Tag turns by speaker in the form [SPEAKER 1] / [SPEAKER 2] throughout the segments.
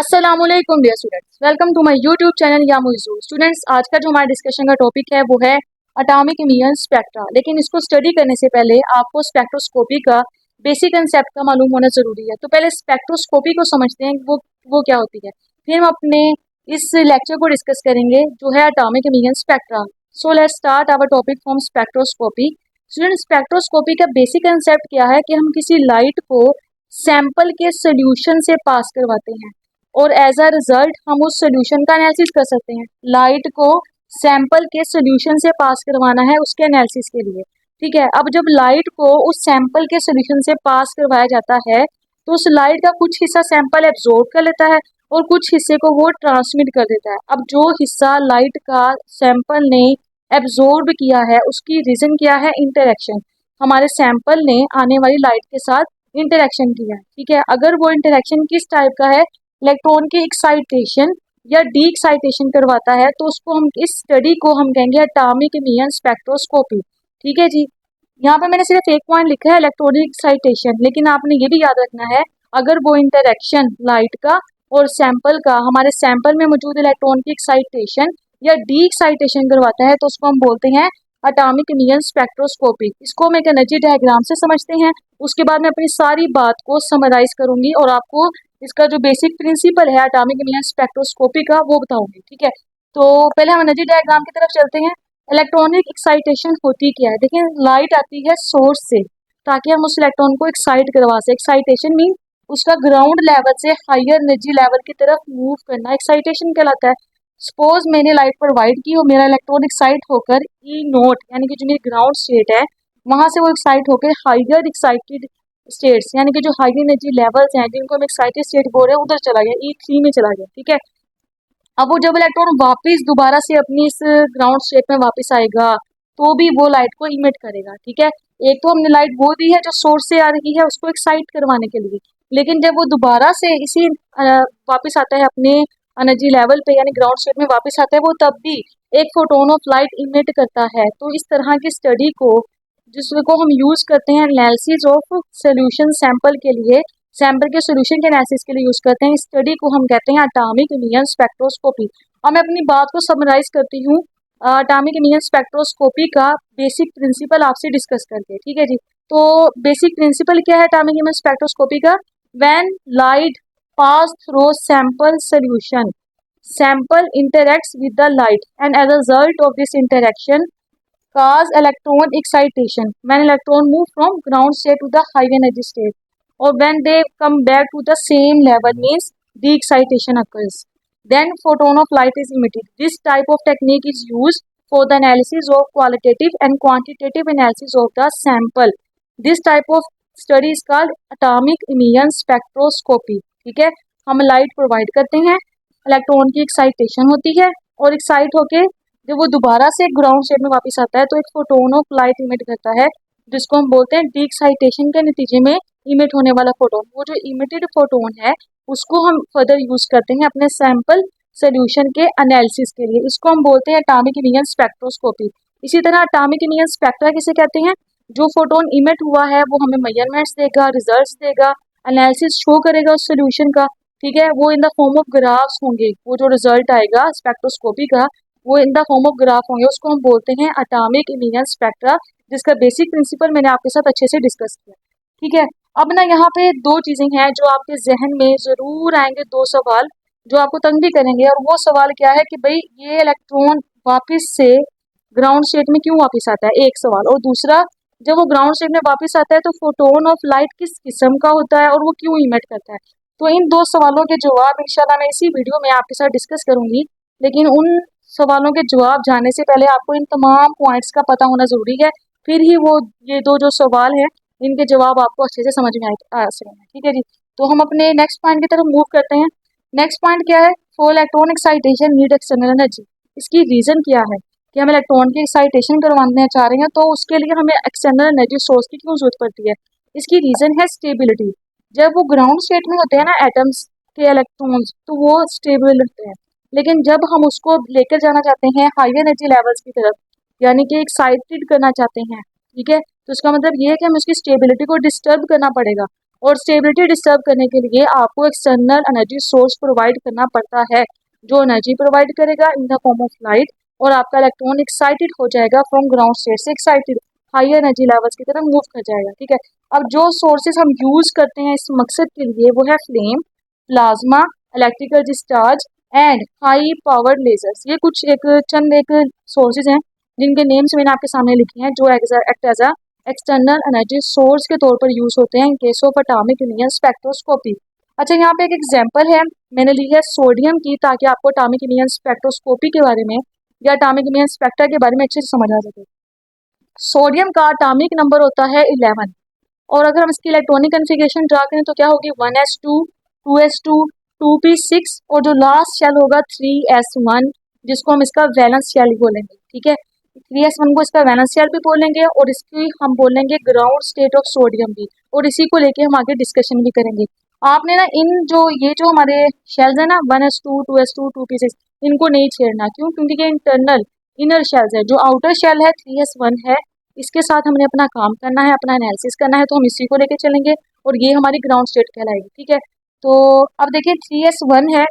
[SPEAKER 1] अस्सलामुअलैकुम dear students, welcome to my YouTube channel या मुइज़ू। स्टूडेंट्स, आज का जो हमारा डिस्कशन का टॉपिक है वो है एटॉमिक इमिशन स्पेक्ट्रा। लेकिन इसको स्टडी करने से पहले आपको स्पेक्ट्रोस्कोपी का बेसिक कंसेप्ट का मालूम होना जरूरी है। तो पहले स्पेक्ट्रोस्कोपी को समझते हैं वो क्या होती है, फिर हम अपने इस लेक्चर को डिस्कस करेंगे जो है atomic emission spectra. So let's start our topic from spectroscopy. Student, spectroscopy का बेसिक कंसेप्ट क्या है कि हम किसी लाइट को सैंपल के सोल्यूशन से पास करवाते हैं और एज अ रिजल्ट हम उस सोल्यूशन का एनालिसिस कर सकते हैं। लाइट को सैंपल के सोल्यूशन से पास करवाना है उसके एनालिसिस के लिए। ठीक है, अब जब लाइट को उस सैंपल के सोल्यूशन से पास करवाया जाता है तो उस लाइट का कुछ हिस्सा सैंपल एब्जॉर्ब कर लेता है और कुछ हिस्से को वो ट्रांसमिट कर देता है। अब जो हिस्सा लाइट का सैंपल ने एब्जॉर्ब किया है उसकी रीजन क्या है? इंटरेक्शन। हमारे सैंपल ने आने वाली लाइट के साथ इंटरेक्शन किया है। ठीक है, अगर वो इंटरेक्शन किस टाइप का है, इलेक्ट्रॉन की एक्साइटेशन या डी एक्साइटेशन करवाता है, तो उसको हम इस स्टडी को हम कहेंगे एटॉमिक इमिशन स्पेक्ट्रोस्कोपी। ठीक है जी, यहाँ पे मैंने सिर्फ एक पॉइंट लिखा है इलेक्ट्रॉनिक एक्साइटेशन, लेकिन आपने ये भी याद रखना है अगर वो इंटरेक्शन लाइट का और सैंपल का हमारे सैंपल में मौजूद इलेक्ट्रॉन की एक्साइटेशन या डी एक्साइटेशन करवाता है तो उसको हम बोलते हैं एटॉमिक इमिशन स्पेक्ट्रोस्कोपी। इसको हम एक एनर्जी डायग्राम से समझते हैं, उसके बाद मैं अपनी सारी बात को समराइज करूंगी और आपको इसका जो बेसिक प्रिंसिपल है एटॉमिक इमिशन स्पेक्ट्रोस्कोपी का वो बताऊंगी। ठीक है, तो पहले हम एनर्जी डायग्राम की तरफ चलते हैं। इलेक्ट्रॉनिक एक्साइटेशन होती क्या है? देखिए, लाइट आती है सोर्स से ताकि हम उस इलेक्ट्रॉन को एक्साइट करवा सकें। एक्साइटेशन मीन उसका ग्राउंड लेवल से हायर एनर्जी लेवल की तरफ मूव करना एक्साइटेशन कहलाता है। सपोज मैंने लाइट प्रोवाइड की और मेरा इलेक्ट्रॉन एक्साइट होकर ई नोट यानी कि जो मेरी ग्राउंड स्टेट है वहां से वो एक्साइट होकर हायर एक्साइटेड स्टेट्स यानी कि जो हाई एनर्जी लेवल्स हैं जिनको हम एक्साइटेड स्टेट बोल रहे हैं उधर चला गया, E3 में चला गया। ठीक है, अब वो जब इलेक्ट्रॉन वापस दोबारा से अपनी इस ग्राउंड स्टेट में वापस आएगा तो भी वो लाइट को इमिट करेगा। ठीक है, एक तो हमने लाइट वो दी है जो सोर्स से आ रही है उसको एक्साइट करवाने के लिए, लेकिन जब वो दोबारा से इसी वापस आता है अपने एनर्जी लेवल पे यानी ग्राउंड स्टेट में वापस आता है वो तब भी एक फोटोन ऑफ लाइट इमिट करता है। तो इस तरह की स्टडी को जिसको हम यूज करते हैं एनालिसिस ऑफ सोल्यूशन सैंपल के लिए, सैंपल के सोल्यूशन के एनालिसिस के लिए यूज करते हैं। इस स्टडी को हम कहते हैं एटॉमिक इमिशन स्पेक्ट्रोस्कोपी। अब मैं अपनी बात को समराइज करती हूँ एटॉमिक इमिशन स्पेक्ट्रोस्कोपी का बेसिक प्रिंसिपल आपसे डिस्कस करके। ठीक है जी, तो बेसिक प्रिंसिपल क्या है एटॉमिक इमिशन स्पेक्ट्रोस्कोपी का? When light pass through sample solution, sample interacts with the light and as a result of this interaction cause electron excitation when electron move from ground state to the high energy state, or when they come back to the same level means the excitation occurs, then photon of light is emitted. This type of technique is used for the analysis of qualitative and quantitative analysis of the sample. This type of study is called atomic emission spectroscopy. ठीक है, हम light provide करते हैं, electron की excitation होती है और excite होके जब वो दोबारा से ग्राउंड स्टेट में वापस आता है तो एक फोटोन ऑफ लाइट इमिट करता है जिसको हम बोलते हैं डी एक्साइटेशन के नतीजे में इमिट होने वाला फोटोन। वो जो इमिटेड फोटोन है उसको हम फर्दर यूज करते हैं अपने सैंपल सोल्यूशन के एनालिसिस के लिए। इसको हम बोलते हैं एटॉमिक इमिशन स्पेक्ट्रोस्कोपी। इसी तरह एटॉमिक इमिशन स्पेक्ट्रा किसे कहते हैं? जो फोटोन इमिट हुआ है वो हमें मेजरमेंट्स देगा, रिजल्ट्स देगा, एनालिसिस शो करेगा उस सोल्यूशन का। ठीक है, वो in the form of graphs होंगे। वो जो रिजल्ट आएगा स्पेक्ट्रोस्कोपी का वो in the form of graph होंगे, उसको हम बोलते हैं एटॉमिक इमिशन स्पेक्ट्रा, जिसका बेसिक प्रिंसिपल मैंने आपके साथ अच्छे से डिस्कस किया। ठीक है, अब ना यहाँ पे दो चीजें हैं जो आपके जहन में जरूर आएंगे, दो सवाल जो आपको तंग भी करेंगे। और वो सवाल क्या है कि भाई ये इलेक्ट्रॉन वापस से ग्राउंड स्टेट में क्यों वापस आता है, एक सवाल। और दूसरा, जब वो ग्राउंड स्टेट में वापस आता है तो फोटोन ऑफ लाइट किस किस्म का होता है और वो क्यों इमिट करता है। तो इन दो सवालों के जवाब इंशाल्लाह मैं इसी वीडियो में आपके साथ डिस्कस करूंगी, लेकिन उन सवालों के जवाब जानने से पहले आपको इन तमाम पॉइंट्स का पता होना जरूरी है, फिर ही वो ये दो जो सवाल हैं इनके जवाब आपको अच्छे से समझ में आ सकेंगे। ठीक है जी, तो हम अपने नेक्स्ट पॉइंट की तरफ मूव करते हैं। नेक्स्ट पॉइंट क्या है? For electron excitation need external energy. इसकी रीजन क्या है कि हम इलेक्ट्रॉन की एक्साइटेशन करवाना चाह रहे हैं तो उसके लिए हमें एक्सटर्नल एनर्जी सोर्स की क्यों जरूरत पड़ती है? इसकी रीजन है स्टेबिलिटी। जब वो ग्राउंड स्टेट में होते हैं ना एटम्स के इलेक्ट्रॉन्स तो वो स्टेबल होते हैं, लेकिन जब हम उसको लेकर जाना चाहते हैं हाई एनर्जी लेवल्स की तरफ यानी कि एक्साइटेड करना चाहते हैं, ठीक है, तो इसका मतलब ये है कि हमें उसकी स्टेबिलिटी को डिस्टर्ब करना पड़ेगा। और स्टेबिलिटी डिस्टर्ब करने के लिए आपको एक्सटर्नल एनर्जी सोर्स प्रोवाइड करना पड़ता है, जो एनर्जी प्रोवाइड करेगा in the form of light, और आपका इलेक्ट्रॉन एक्साइटेड हो जाएगा फ्रॉम ग्राउंड स्टेट से एक्साइटेड हायर एनर्जी लेवल्स की तरफ मूव कर जाएगा। ठीक है, अब जो सोर्सेज हम यूज करते हैं इस मकसद के लिए वो है flame, plasma, electrical discharge and high powered lasers. ये कुछ चंद सोर्सेज हैं जिनके नेम्स मैंने आपके सामने लिखे हैं, जो act as a external energy source के तौर पर यूज होते हैं in case of atomic union spectroscopy. अच्छा, यहाँ पे एक एग्जांपल है मैंने ली है सोडियम की, ताकि आपको एटॉमिक यूनियन स्पेक्ट्रोस्कोपी के बारे में या एटॉमिक यूनियन स्पेक्ट्रा के बारे में अच्छे से समझ आ सके। सोडियम का एटॉमिक नंबर होता है 11, और अगर हम इसकी इलेक्ट्रॉनिक कन्फिगरेशन ड्रा करें तो क्या होगी 1s2, 2s2, 2p6 और जो लास्ट शेल होगा 3s1, जिसको हम इसका वैलेंस शेल बोलेंगे। ठीक है, 3s1 को इसका वैलेंस शेल भी बोलेंगे और इसकी हम बोलेंगे ग्राउंड स्टेट ऑफ सोडियम भी, और इसी को लेके हम आगे डिस्कशन भी करेंगे। आपने ना ये जो हमारे शेल्स है ना 1s2, 2s2, 2p6, इनको नहीं छेड़ना। क्यों? क्योंकि ये इंटरनल इनर शेल्स है। जो आउटर शेल है 3s1 है, इसके साथ हमने अपना काम करना है, अपना एनालिसिस करना है, तो हम इसी को लेके चलेंगे और ये हमारी ग्राउंड स्टेट कहलाएगी। ठीक है, तो अब देखिए 3s1 है,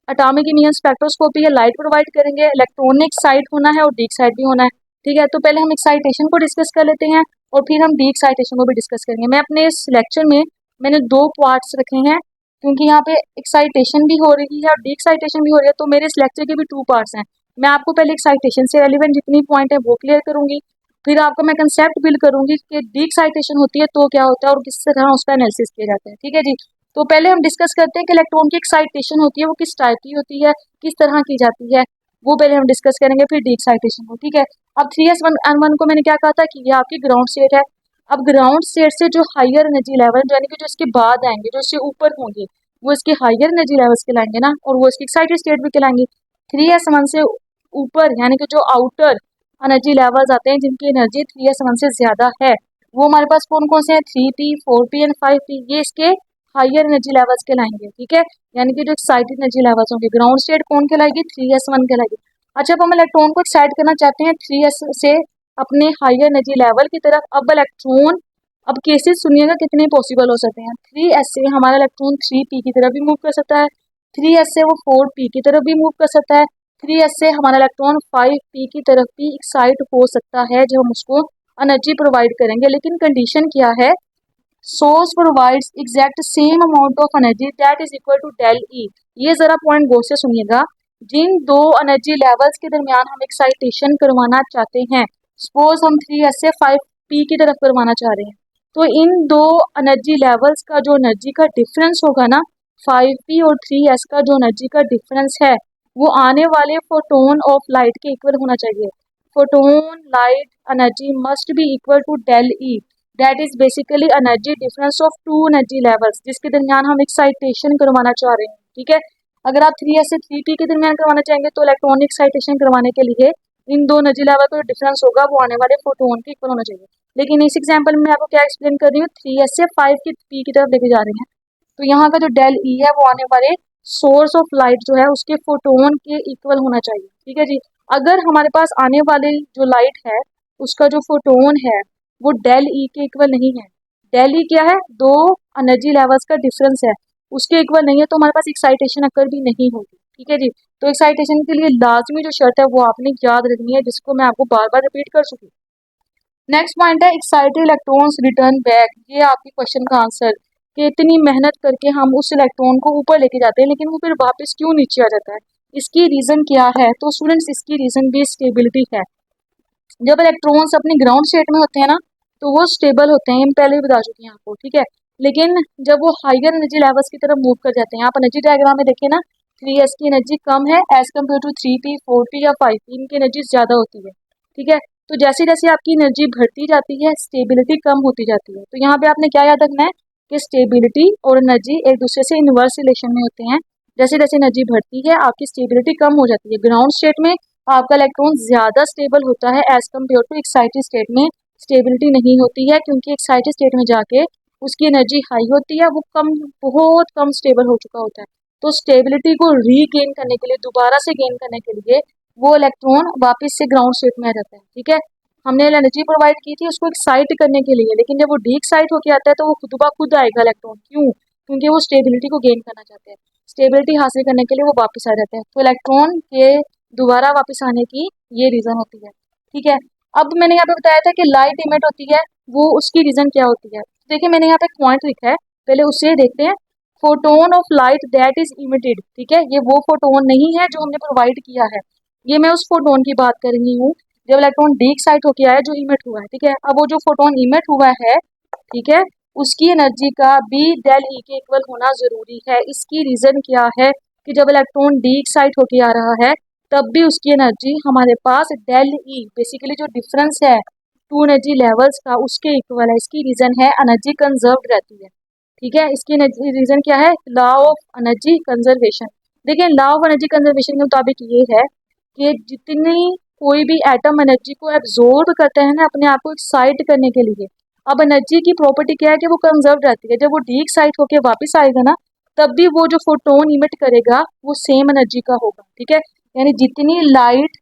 [SPEAKER 1] एटॉमिक यूनियन स्पेक्ट्रोस्कोपी है, लाइट प्रोवाइड करेंगे, इलेक्ट्रॉन ने एक्साइट होना है और डी एक्साइट भी होना है। ठीक है, तो पहले हम एक्साइटेशन को डिस्कस कर लेते हैं और फिर हम डी एक्साइटेशन को भी डिस्कस करेंगे। मैं अपने इस लेक्चर में मैंने 2 पार्ट्स रखे हैं, क्योंकि यहाँ पे एक्साइटेशन भी हो रही है और डी एक्साइटेशन भी हो रही है, तो मेरे इस लेक्चर के भी 2 पार्ट्स हैं। मैं आपको पहले एक्साइटेशन से रेलिवेंट जितनी पॉइंट है वो क्लियर करूंगी, फिर आपको मैं कंसेप्ट बिल्ड करूंगी कि डी एक्साइटेशन होती है तो क्या होता है और किस तरह उसका एनालिसिस किया जाता है। ठीक है जी, तो पहले हम डिस्कस करते हैं कि इलेक्ट्रॉन की एक्साइटेशन होती है वो किस टाइप की होती है, किस तरह की जाती है, वो पहले हम डिस्कस करेंगे, फिर डी एक्साइटेशन को। ठीक है, अब 3s1 को मैंने क्या कहा था कि ये आपकी ग्राउंड स्टेट है। अब ग्राउंड स्टेट से जो हायर एनर्जी लेवल यानी कि जो इसके बाद आएंगे, जो इससे ऊपर होंगे, वो इसके हायर एनर्जी लेवल्स कहलाएंगे ना, और वो इसकी एक्साइटेड स्टेट भी कहलाएंगे। 3s1 से ऊपर यानी कि जो आउटर एनर्जी लेवल्स आते हैं जिनकी एनर्जी 3s1 से ज्यादा है, वो हमारे पास कौन कौन से हैं 3p, 4p एंड 5p, ये इसके हायर एनर्जी लेवल्स कहलाएंगे। ठीक है, यानी कि जो एक्साइटेड एनर्जी लेवल्स होंगे, ग्राउंड स्टेट कौन कहलाएगी 3s1 कहलाएगी। अच्छा, अब हम इलेक्ट्रॉन को एक्साइट करना चाहते हैं 3s से अपने हायर एनर्जी लेवल की तरफ। अब केसेस सुनिएगा कितने पॉसिबल हो सकते हैं। 3s से हमारा इलेक्ट्रॉन 3p की तरफ भी मूव कर सकता है, 3s से वो 4p की तरफ भी मूव कर सकता है, 3s से हमारा इलेक्ट्रॉन 5p की तरफ भी एक्साइट हो सकता है जब हम उसको एनर्जी प्रोवाइड करेंगे। लेकिन कंडीशन क्या है, source provides exact same amount of energy that is equal to del E. ये जरा पॉइंट गौर से सुनिएगा, जिन 2 एनर्जी लेवल्स के दरमियान हम एक्साइटेशन करवाना चाहते हैं, सपोज हम 3s से 5p की तरफ करवाना चाह रहे हैं, तो इन 2 एनर्जी लेवल्स का जो एनर्जी का डिफरेंस होगा ना, 5p और 3s का जो एनर्जी का डिफरेंस है वो आने वाले फोटोन ऑफ लाइट के इक्वल होना चाहिए। Photon light energy must be equal to del E, that is basically energy difference of 2 energy levels जिसके दरमियान हम एक्साइटेशन करवाना चाह रहे हैं। ठीक है, अगर आप 3s से 3p के दरमियान करवाना चाहेंगे तो इलेक्ट्रॉनिक एक्साइटेशन करवाने के लिए इन 2 एनर्जी लेवल का जो डिफरेंस होगा वो आने वाले फोटोन के इक्वल होना चाहिए। लेकिन इस एग्जाम्पल में आपको क्या एक्सप्लेन कर रही हूँ, 3s से 5p की तरफ लेके जा रहे हैं, तो यहाँ का जो डेल ई है वो आने वाले सोर्स ऑफ लाइट जो है उसके फोटोन के इक्वल होना चाहिए। ठीक है जी, अगर हमारे पास आने वाले जो लाइट है उसका जो फोटोन है वो डेल ई के इक्वल नहीं है, डेल ई क्या है 2 एनर्जी लेवल्स का डिफरेंस है, उसके इक्वल नहीं है, तो हमारे पास एक्साइटेशन अकर भी नहीं होगी। ठीक है जी, तो एक्साइटेशन के लिए लाजमी जो शर्त है वो आपने याद रखनी है, जिसको मैं आपको बार बार रिपीट कर चुकी हूँ। नेक्स्ट पॉइंट है एक्साइटेड इलेक्ट्रॉन्स रिटर्न बैक। ये आपके क्वेश्चन का आंसर कि इतनी मेहनत करके हम उस इलेक्ट्रॉन को ऊपर लेके जाते हैं लेकिन वो फिर वापस क्यों नीचे आ जाता है, इसकी रीजन क्या है? तो स्टूडेंट्स इसकी रीजन भी स्टेबिलिटी है। जब इलेक्ट्रॉन्स अपनी ग्राउंड स्टेट में होते हैं ना तो वो स्टेबल होते हैं, हम पहले ही बता चुके हैं आपको। ठीक है, लेकिन जब वो हायर एनर्जी लेवल्स की तरफ मूव कर जाते हैं, आप एनर्जी डायग्राम में देखिए ना, 3s की एनर्जी कम है as compare to 3p, 4p या 5p, इनकी एनर्जी ज्यादा होती है। ठीक है, तो जैसे जैसे आपकी एनर्जी बढ़ती जाती है स्टेबिलिटी कम होती जाती है। तो यहाँ पे आपने क्या याद रखना है कि स्टेबिलिटी और एनर्जी एक दूसरे से इनवर्स रिलेशन में होते हैं। जैसे जैसे एनर्जी बढ़ती है आपकी स्टेबिलिटी कम हो जाती है। ग्राउंड स्टेट में आपका इलेक्ट्रॉन ज्यादा स्टेबल होता है as compare to excited state में स्टेबिलिटी नहीं होती है, क्योंकि एक्साइटेड स्टेट में जाके उसकी एनर्जी हाई होती है, वो बहुत कम स्टेबल हो चुका होता है। तो स्टेबिलिटी को रीगेन करने के लिए, दोबारा से गेन करने के लिए वो इलेक्ट्रॉन वापस से ग्राउंड स्टेट में आ जाता है। ठीक है, हमने एनर्जी प्रोवाइड की थी उसको एक्साइट करने के लिए, लेकिन जब वो डी एक्साइट होके आता है तो वो खुद ब खुद आएगा इलेक्ट्रॉन। क्यों? क्योंकि वो स्टेबिलिटी को गेन करना चाहते हैं, स्टेबिलिटी हासिल करने के लिए वो वापस आ जाते हैं। तो इलेक्ट्रॉन के दोबारा वापस आने की ये रीज़न होती है। ठीक है, अब मैंने यहाँ पे बताया था कि लाइट इमिट होती है, वो उसकी रीज़न क्या होती है। देखिए मैंने यहाँ पे पॉइंट लिखा है, पहले उससे देखते हैं। Photon of light that is emitted, ठीक है, ये वो फोटोन नहीं है जो हमने प्रोवाइड किया है, ये मैं उस फोटोन की बात कर रही हूँ जब इलेक्ट्रॉन डी एक्साइट होके आया जो इमिट हुआ है। ठीक है, अब वो जो फोटोन इमिट हुआ है, ठीक है, उसकी एनर्जी का बी डेल ई के इक्वल होना जरूरी है। इसकी रीजन क्या है कि जब इलेक्ट्रॉन डी एक्साइट होके आ रहा है तब भी उसकी एनर्जी हमारे पास डेल ई, बेसिकली जो डिफरेंस है टू एनर्जी लेवल्स का, उसके इक्वल है। इसकी रीजन है एनर्जी कंजर्व रहती है। ठीक है, इसकी रीजन क्या है? Law of energy conservation. देखिए लॉ ऑफ एनर्जी कंजर्वेशन के मुताबिक ये है कि जितनी कोई भी एटम एनर्जी को एब्जॉर्ब करते हैं ना अपने आप को एक्साइट करने के लिए, अब एनर्जी की प्रॉपर्टी क्या है कि वो कंजर्व रहती है। जब वो डी एक्साइट होकर वापस आएगा ना तब भी वो जो फोटोन इमिट करेगा वो सेम एनर्जी का होगा। ठीक है, यानी जितनी लाइट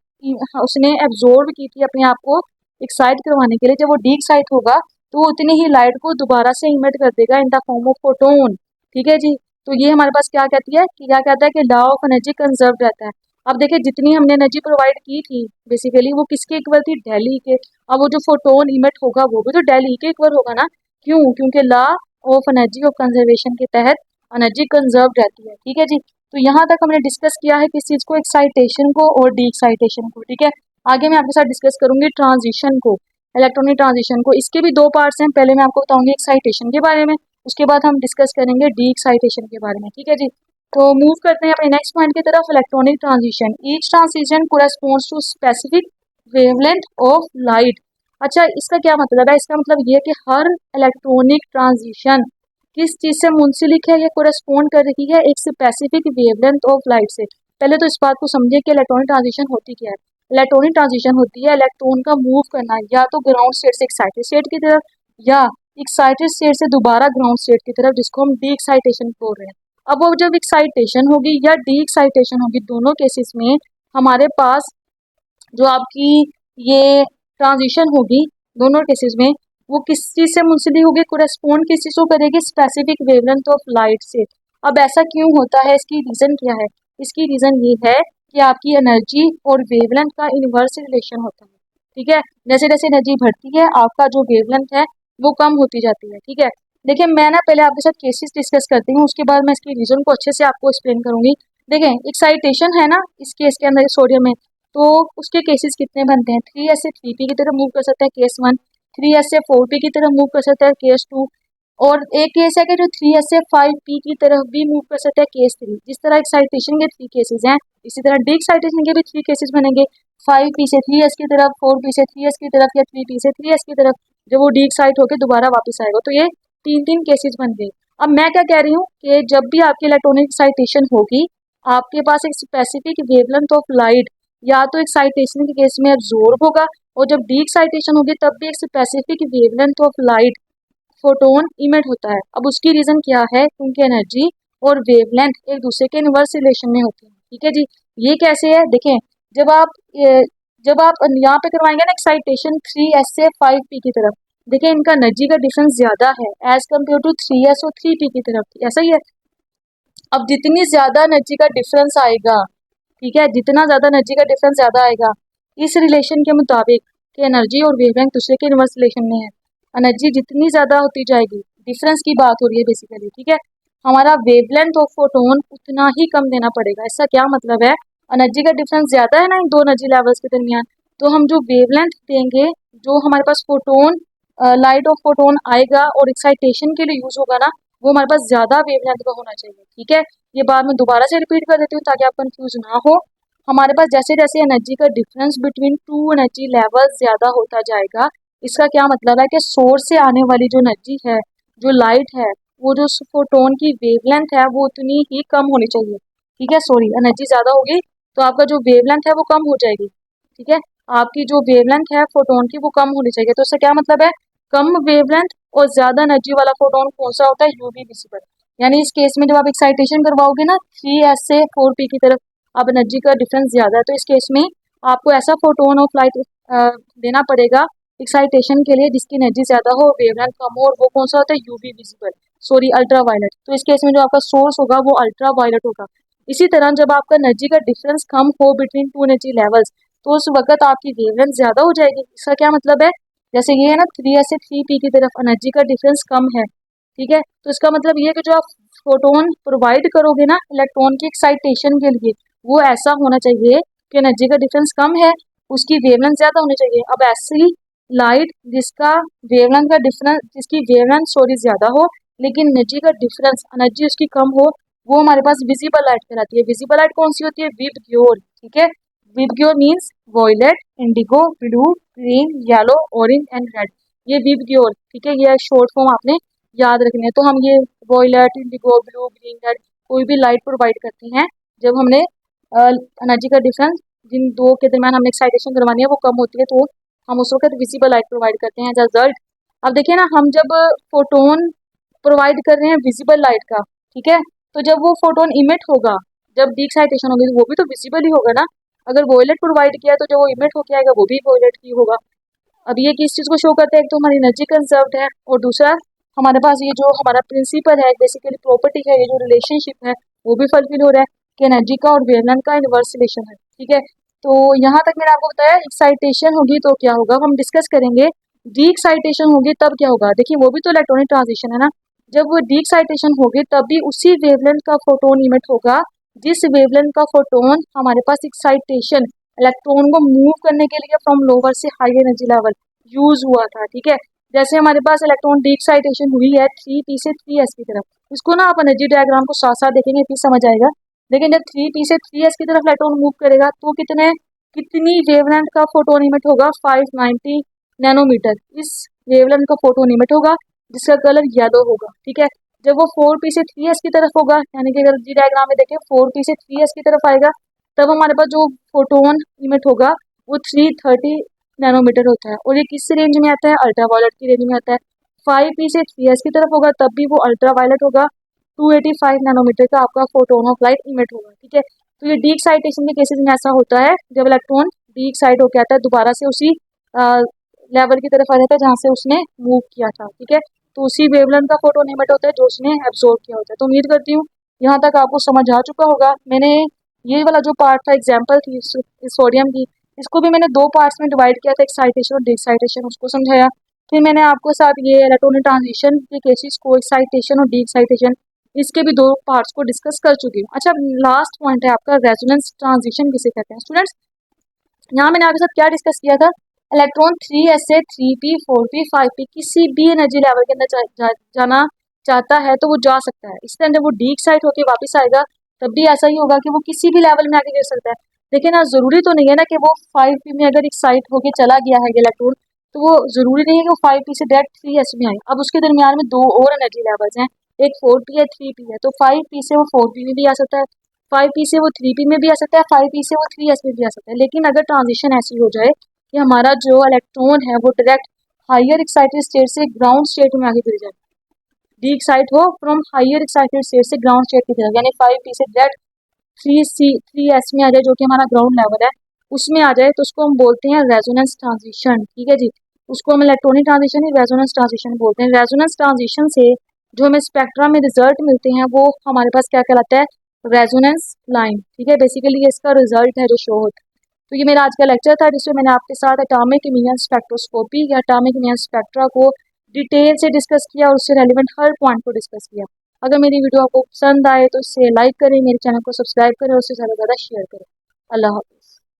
[SPEAKER 1] उसने एब्जॉर्ब की थी अपने आप को एक्साइट करवाने के लिए, जब वो डी एक्साइट होगा तो वो उतनी ही लाइट को दोबारा से इमिट कर देगा in the form of photon. ठीक है जी, तो ये हमारे पास क्या कहती है कि क्या कहता है कि लॉ ऑफ एनर्जी कंजर्व रहता है। अब देखिए जितनी हमने एनर्जी प्रोवाइड की थी बेसिकली वो किसके इक्वल थी? डेली के। अब वो जो फोटोन इमिट होगा वो भी तो डेली के इक्वल होगा ना। क्यों? क्योंकि law of energy of conservation के तहत एनर्जी कंजर्व रहती है। ठीक है जी, तो यहाँ तक हमने डिस्कस किया है किस चीज़ को? एक्साइटेशन को और डी एक्साइटेशन को। ठीक है, आगे मैं आपके साथ डिस्कस करूंगी ट्रांजिशन को, इलेक्ट्रॉनिक ट्रांजिशन को। इसके भी दो पार्ट्स हैं, पहले मैं आपको बताऊंगी एक्साइटेशन के बारे में, उसके बाद हम डिस्कस करेंगे डी एक्साइटेशन के बारे में। ठीक है जी, तो मूव करते हैं अपने नेक्स्ट पॉइंट की तरफ, electronic transition. Each transition corresponds to specific wavelength of light. अच्छा, इसका क्या मतलब है? इसका मतलब ये है कि हर इलेक्ट्रॉनिक ट्रांजिशन किस चीज़ से मुंसलिक है? ये कोरेस्पॉन्ड कर रही है एक स्पेसिफिक वेवलेंथ ऑफ लाइट से। पहले तो इस बात को समझिए कि इलेक्ट्रॉनिक ट्रांजिशन होती क्या है। इलेक्ट्रॉनिक ट्रांजिशन होती है इलेक्ट्रॉन का मूव करना या तो ग्राउंड स्टेट से एक्साइटेड स्टेट की तरफ या एक्साइटेड स्टेट से दोबारा ग्राउंड स्टेट की तरफ, जिसको हम डी एक्साइटेशन बोल रहे हैं। अब वो जब एक्साइटेशन होगी या डी एक्साइटेशन होगी, दोनों केसेस में हमारे पास जो आपकी ये ट्रांजिशन होगी दोनों केसेस में वो किस चीज़ से मुंसलिक होगी? कोरेस्पॉन्ड किस चीज़ को करेगी? स्पेसिफिक वेवलेंथ ऑफ लाइट से। अब ऐसा क्यों होता है? इसकी रीज़न क्या है? इसकी रीज़न ये है कि आपकी एनर्जी और वेवलेंथ का इनवर्स रिलेशन होता है। ठीक है, जैसे जैसे एनर्जी बढ़ती है आपका जो वेवलेंथ है वो कम होती जाती है। ठीक है, देखिए मैं ना पहले आपके साथ केसेस डिस्कस करती हूँ, उसके बाद मैं इसकी रीज़न को अच्छे से आपको एक्सप्लेन करूंगी। देखें एक्साइटेशन है ना इस केस के अंदर सोडियम में, तो उसके केसेस कितने बनते हैं? 3s से 3p की तरफ मूव कर सकता है केस 1, 3s से 4p की तरफ मूव कर सकता है केस 2, और एक केस है कि जो 3s से 5p की तरफ भी मूव कर सकता है केस 3। जिस तरह एक्साइटेशन के 3 केसेस हैं इसी तरह डी एक्साइटेशन के भी 3 केसेस बनेंगे, 5p से 3s की तरफ, 4p से 3s की तरफ या 3p से 3s की तरफ, जब वो डी एक्साइट होकर दोबारा वापस आएगा। तो ये 3 केसेस बन गए। अब मैं क्या कह रही हूँ कि जब भी आपकी इलेक्ट्रॉनिक एक्साइटेशन होगी आपके पास एक स्पेसिफिक वेवलेंथ ऑफ लाइट या तो एक्साइटेशन के केस में एब्जॉर्ब होगा, और जब डी एक्साइटेशन होगी तब भी एक specific wavelength of light photon emit होता है। अब उसकी रीजन क्या है? क्योंकि एनर्जी और वेवलेंथ एक दूसरे के इनवर्स रिलेशन में होती है। ठीक है जी, ये कैसे है? देखें जब आप यहाँ पे करवाएंगे ना एक्साइटेशन 3s से 5p की तरफ, देखें इनका एनर्जी का डिफरेंस ज्यादा है एज कम्पेयर टू 3s और 3p की तरफ। ऐसा ही है। अब जितनी ज्यादा एनर्जी का डिफरेंस आएगा, ठीक है, जितना ज्यादा एनर्जी का डिफरेंस ज्यादा आएगा इस रिलेशन के मुताबिक कि एनर्जी और वेवलेंथ दूसरे के इनवर्स रिलेशन में है, एनर्जी जितनी ज्यादा होती जाएगी, डिफरेंस की बात हो रही है बेसिकली। ठीक है, हमारा वेवलेंथ ऑफ फोटोन उतना ही कम देना पड़ेगा। इसका क्या मतलब है? एनर्जी का डिफरेंस ज्यादा है ना इन दो एनर्जी लेवल्स के दरमियान, तो हम जो वेवलेंथ देंगे, जो हमारे पास फोटोन लाइट ऑफ फोटोन आएगा और एक्साइटेशन के लिए यूज होगा ना, वो हमारे पास ज्यादा वेवलेंथ का होना चाहिए। ठीक है, ये बात मैं दोबारा से रिपीट कर देती हूँ ताकि आप कंफ्यूज ना हो। हमारे पास जैसे जैसे एनर्जी का difference between two energy levels ज्यादा होता जाएगा, इसका क्या मतलब है कि सोर्स से आने वाली जो एनर्जी है, जो लाइट है, वो जो फोटोन की वेवलेंथ है वो उतनी ही कम होनी चाहिए। ठीक है, सॉरी, एनर्जी ज्यादा होगी तो आपका जो वेवलेंथ है वो कम हो जाएगी। ठीक है, आपकी जो वेवलेंथ है फोटोन की वो कम होनी चाहिए। तो इससे क्या मतलब है? कम वेवलेंथ और ज्यादा एनर्जी वाला फोटोन कौन सा होता है? UV visible. यानी इस केस में जब आप एक्साइटेशन करवाओगे ना 3s से 4p की तरफ, अब एनर्जी का डिफरेंस ज्यादा है तो इस केस में आपको ऐसा फोटोन ऑफ लाइट देना पड़ेगा एक्साइटेशन के लिए जिसकी एनर्जी ज़्यादा हो, वेवलेंथ कम हो, और वो कौन सा होता है, UV visible, sorry ultra violet. तो इस केस में जो आपका सोर्स होगा वो अल्ट्रा वायलेट होगा। इसी तरह जब आपका एनर्जी का डिफरेंस कम हो बिटवीन टू एनर्जी लेवल्स, तो उस वक्त आपकी वेवलेंथ ज़्यादा हो जाएगी। इसका क्या मतलब है, जैसे ये है ना 3s से 3p की तरफ एनर्जी का डिफरेंस कम है, ठीक है, तो इसका मतलब ये है कि जो आप फोटोन प्रोवाइड करोगे ना इलेक्ट्रॉन की एक्साइटेशन के लिए, वो ऐसा होना चाहिए कि एनर्जी का डिफरेंस कम है, उसकी वेवलेंथ ज़्यादा होनी चाहिए। अब ऐसी लाइट जिसका वेवलेंथ का डिफरेंस, जिसकी वेवलेंथ सॉरी ज़्यादा हो लेकिन एनर्जी का डिफरेंस, एनर्जी उसकी कम हो, वो हमारे पास विजिबल लाइट कहलाती है। विजिबल लाइट कौन सी होती है, विबग्योर, ठीक है। VIBGYOR means violet, indigo, blue, green, yellow, orange and red, ये विबग्योर, ठीक है, ये शॉर्ट फॉर्म आपने याद रखनी है। तो हम ये violet, indigo, blue, green, red कोई भी लाइट प्रोवाइड करते हैं जब हमने एनर्जी का डिफरेंस जिन दो के दरमियान हमने एक्साइटेशन करवानी है वो कम होती है, तो हम उस वक्त विजिबल लाइट प्रोवाइड करते हैं एज अ रिजल्ट। अब देखिए ना, हम जब फोटोन प्रोवाइड कर रहे हैं विजिबल लाइट का, ठीक है, तो जब वो फोटोन इमिट होगा, जब डी एक्साइटेशन होगी, तो वो भी तो विजिबल ही होगा ना। अगर वॉयलेट प्रोवाइड किया तो जो वो इमिट होके आएगा वो भी वॉयलेट ही होगा। अब ये किस चीज़ को शो करता है, एक तो हमारी एनर्जी कंजर्व्ड है, और दूसरा हमारे पास ये जो हमारा प्रिंसिपल है, बेसिकली प्रॉपर्टी है, ये जो रिलेशनशिप है वो भी फुलफिल हो रहा है कि एनर्जी का और वेवलेंथ का इनवर्स रिलेशन है, ठीक है। तो यहाँ तक मैंने आपको बताया एक्साइटेशन होगी तो क्या होगा, हम डिस्कस करेंगे डी एक्साइटेशन होगी तब क्या होगा। देखिए वो भी तो इलेक्ट्रॉनिक ट्रांजिशन है ना, जब वो डी एक्साइटेशन होगी तब भी उसी वेवलेंथ का फोटोन इमिट होगा जिस वेवलेंथ का फोटोन हमारे पास एक्साइटेशन इलेक्ट्रॉन को मूव करने के लिए फ्रॉम लोअर से हाई एनर्जी लेवल यूज हुआ था, ठीक है। जैसे हमारे पास इलेक्ट्रॉन डी एक्साइटेशन हुई है 3p से 3s की तरफ, इसको ना आप एनर्जी डायग्राम को साथ साथ देखेंगे फिर समझ आएगा। लेकिन जब 3p से 3s की तरफ इलेक्ट्रॉन मूव करेगा तो कितनी वेवलेंथ का फोटोन इमिट होगा, 590 नैनोमीटर, इस वेवलेंथ का फोटोन इमिट होगा जिसका कलर येलो होगा, ठीक है। जब वो 4p से 3s की तरफ होगा, यानी कि अगर जी डायग्राम में देखें 4p से 3s की तरफ आएगा, तब हमारे पास जो फोटोन इमिट होगा वो 330 नैनोमीटर होता है, और ये किस रेंज में आता है, अल्ट्रा वायलेट की रेंज में आता है। 5p से 3s की तरफ होगा तब भी वो अल्ट्रा वायलेट होगा, 285 नैनोमीटर का आपका फोटोन ऑफ लाइट इमिट होगा, ठीक है। तो ये डी एक्साइटेशन के केसेस में ऐसा होता है जब इलेक्ट्रॉन डी एक्साइट होकर आता है दोबारा से उसी लेवल की तरफ आ जाता है जहाँ से उसने मूव किया था, ठीक है। तो उसी वेवलेंथ का फोटोन इमिट होता है जो उसने एब्जॉर्ब किया होता है। तो उम्मीद करती हूँ यहाँ तक आपको समझ आ चुका होगा। मैंने ये वाला जो पार्ट था, एग्जाम्पल थी इस सोडियम की, इसको भी मैंने दो पार्ट्स में डिवाइड किया था, एक्साइटेशन और डिक्साइटेशन, उसको समझाया। फिर मैंने आपको साथ ये इलेक्ट्रॉनिक ट्रांजिशन के केसेस को, एक्साइटेशन और डी एक्साइटेशन, इसके भी दो पार्ट्स को डिस्कस कर चुकी हूँ। अच्छा, लास्ट पॉइंट है आपका रेजोनेंस ट्रांजिशन किसे कहते हैं स्टूडेंट्स। यहाँ मैंने आपके साथ क्या डिस्कस किया था, इलेक्ट्रॉन 3s से 3p 4p 5p किसी भी एनर्जी लेवल के अंदर जाना चाहता है तो वो जा सकता है। इसके अंदर वो डी एक्साइट होकर वापस आएगा तब भी ऐसा ही होगा कि वो किसी भी लेवल में आके गिर सकता है। लेकिन ना जरूरी तो नहीं है ना कि वो 5p में अगर एक्साइट होके चला गया है इलेक्ट्रॉन, तो वो जरूरी नहीं है कि वो 5p से डायरेक्ट 3s में आए। अब उसके दरमियान में दो और एनर्जी लेवल्स हैं, एक 4p है 3p है, तो 5p से वो 4p में भी आ सकता है, 5p से वो 3p में भी आ सकता है, 5p से वो 3s में भी आ सकता है। लेकिन अगर ट्रांजिशन ऐसी हो जाए कि हमारा जो इलेक्ट्रॉन है वो डायरेक्ट हायर एक्साइटेड स्टेट से ग्राउंड स्टेट में आगे गिर जाए, डी एक्साइट हो फ्रॉम हायर एक्साइटेड स्टेट से ग्राउंड स्टेट की तरफ, यानी 5p से डायरेक्ट 3s में आ जाए जो कि हमारा ग्राउंड लेवल है, उसमें आ जाए, तो उसको हम बोलते हैं रेजोनेंस ट्रांजिशन, ठीक है जी। उसको हम इलेक्ट्रॉनिक ट्रांजिशन ही रेजोनेंस ट्रांजिशन बोलते हैं। रेजोनेंस ट्रांजिशन से जो हमें स्पेक्ट्रा में रिजल्ट मिलते हैं वो हमारे पास क्या कहलाता है, रेजोनेंस लाइन, ठीक है। बेसिकली ये इसका रिजल्ट है जो शो होता है। तो ये मेरा आज का लेक्चर था जिसमें मैंने आपके साथ एटॉमिक इमिशन स्पेक्ट्रोस्कोपी या एटॉमिक इमिशन स्पेक्ट्रा को डिटेल से डिस्कस किया और उससे रेलिवेंट हर पॉइंट को डिस्कस किया। अगर मेरी वीडियो आपको पसंद आए तो इसे लाइक करें, मेरे चैनल को सब्सक्राइब करें और उससे ज़्यादा शेयर करें। अल्लाह हाफ़िज़।